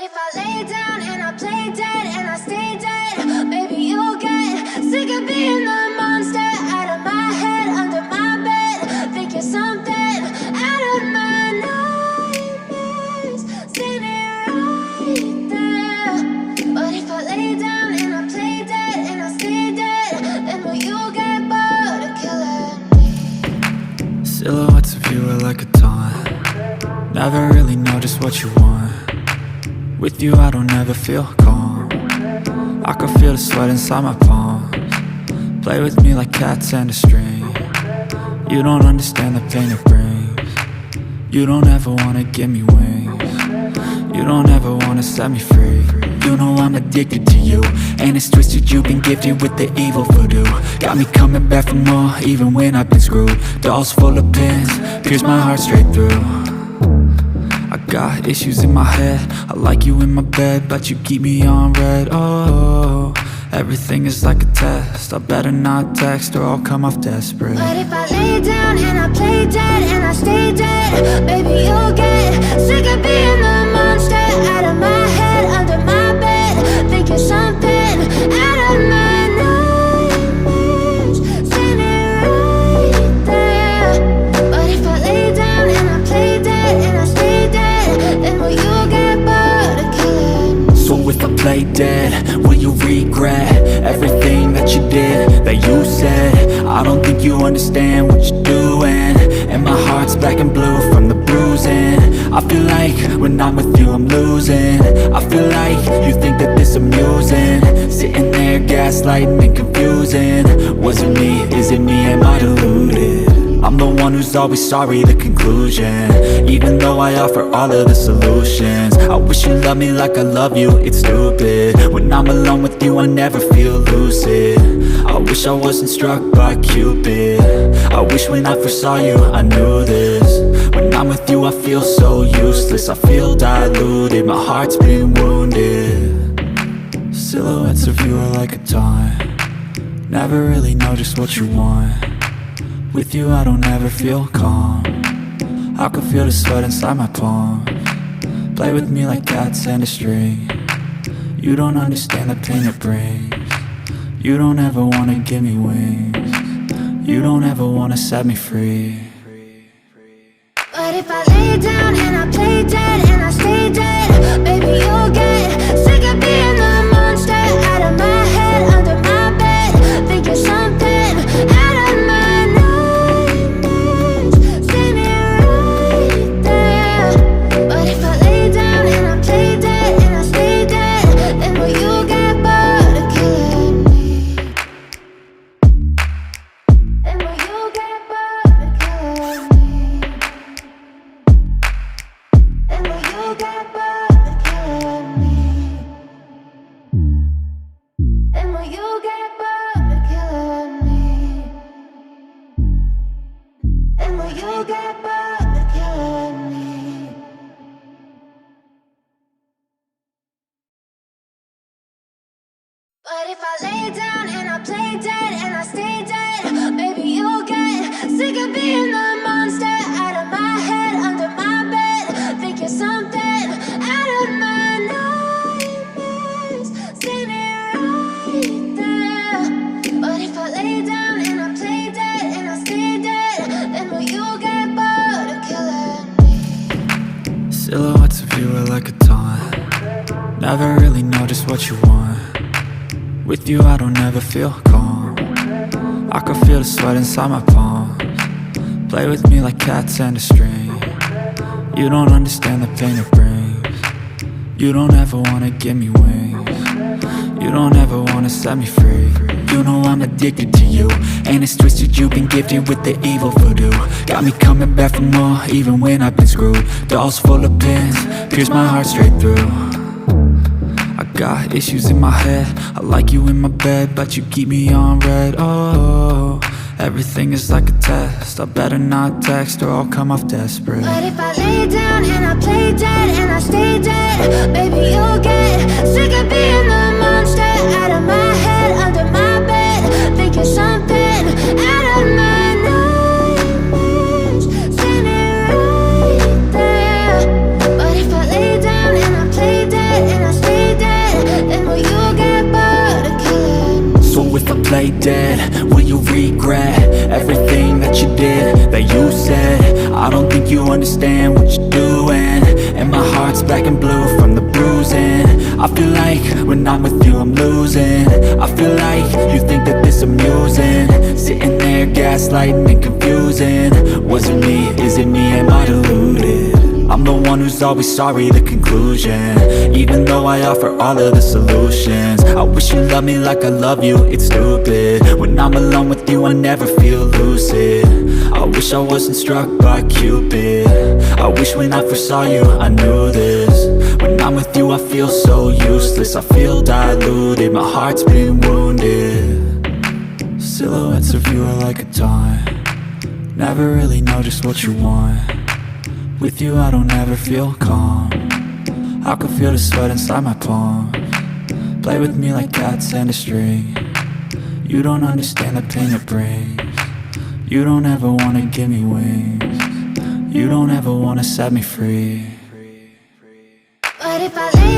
if I lay down and I play dead and I stay dead, maybe you'll get sick of being the monster out of my head, under my bed. Think you're something out of my nightmares, standing right there. But if I lay down and I play dead and I stay dead, then will you get bored of killing me? Silhouettes of you are like a taunt. Never really know just what you want. With you I don't ever feel calm. I can feel the sweat inside my palms. Play with me like cats and a string. You don't understand the pain it brings. You don't ever wanna give me wings. You don't ever wanna set me free. You know I'm addicted to you, and it's twisted, you've been gifted with the evil voodoo. Got me coming back for more, even when I've been screwed. Dolls full of pins, pierce my heart straight through. I got issues in my head, I like you in my bed, but you keep me on red. Oh, everything is like a test, I better not text or I'll come off desperate. But if I lay down and I play dead and I stay dead, maybe you'll get sick of being the monster out of my head, under my bed. Think you're something out of my nightmares, standing right there. But if I lay down and I play dead and I stay dead, then will you get bored of killing me? So if I play dead, will you regret everything that you did, that you said? I don't think you understand what you're doing, and my heart's black and blue from the bruising. I feel like when I'm with you I'm losing. I feel like you think that this amusing, sitting there gaslighting and confusing. Was it me? Is it me? Am I deluded? I'm the one who's always sorry, the conclusion. Even though I offer all of the solutions, I wish you loved me like I love you, it's stupid. When I'm alone with you I never feel lucid. I wish I wasn't struck by Cupid. I wish when I first saw you I knew this. When I'm with you I feel so useless, I feel diluted, my heart's been wounded. Silhouettes of you are like a taunt. Never really know just what you want. With you I don't ever feel calm. I can feel the sweat inside my palms. Play with me like cats and a string. You don't understand the pain it brings. You don't ever wanna give me wings. You don't ever wanna set me free. But if I lay down and I play dead and I stay dead, maybe you'll get sick of being the monster out of my head, under my bed. Think you're something out of my nightmares, standing right there. But if I lay down and I play dead and I stay dead, then will you get bored of killing me? Then will you get bored of killing me? Then will you get bored of killing me? Then will you get bored of killing me? Then will you get bored of killing me? But if I lay down and I play dead and I stay dead, maybe you'll get sick of being the monster out of my head, under my bed. Think you're something out of my nightmares, standing right there. But if I lay down and I play dead and I stay dead, then will you get bored of killing me? Silhouettes of you are like a taunt. Never really know just what you want. With you I don't ever feel calm. I can feel the sweat inside my palms. Play with me like cats and a string. You don't understand the pain it brings. You don't ever wanna give me wings. You don't ever wanna set me free. You know I'm addicted to you, and it's twisted, you've been gifted with the evil voodoo. Got me coming back for more, even when I've been screwed. Dolls full of pins, pierce my heart straight through. I got issues in my head, I like you in my bed, but you keep me on red. Oh, everything is like a test, I better not text or I'll come off desperate. But if I lay down and I play dead and I stay dead, maybe you'll get sick of being the monster out of my head, under my bed. Think you're something out of my nightmares, standing right there. But if I lay down and I play dead play dead? Will you regret everything that you did, that you said? I don't think you understand what you're doing, and my heart's black and blue from the bruising. I feel like when I'm with you I'm losing. I feel like you think that this amusing, sitting there gaslighting and confusing. Was it me? Is it me? Am I deluded? I'm the one who's always sorry, the conclusion, even though I offer all of the solutions. I wish you loved me like I love you, it's stupid. When I'm alone with you I never feel lucid. I wish I wasn't struck by Cupid. I wish when I first saw you I knew this. When I'm with you I feel so useless, I feel diluted, my heart's been wounded. Silhouettes of you are like a taunt, never really know just what you want. With you I don't ever feel calm, I can feel the sweat inside my palms. Play with me like cats and a string. You don't understand the pain it brings. You don't ever wanna give me wings. You don't ever wanna set me free. But if I lay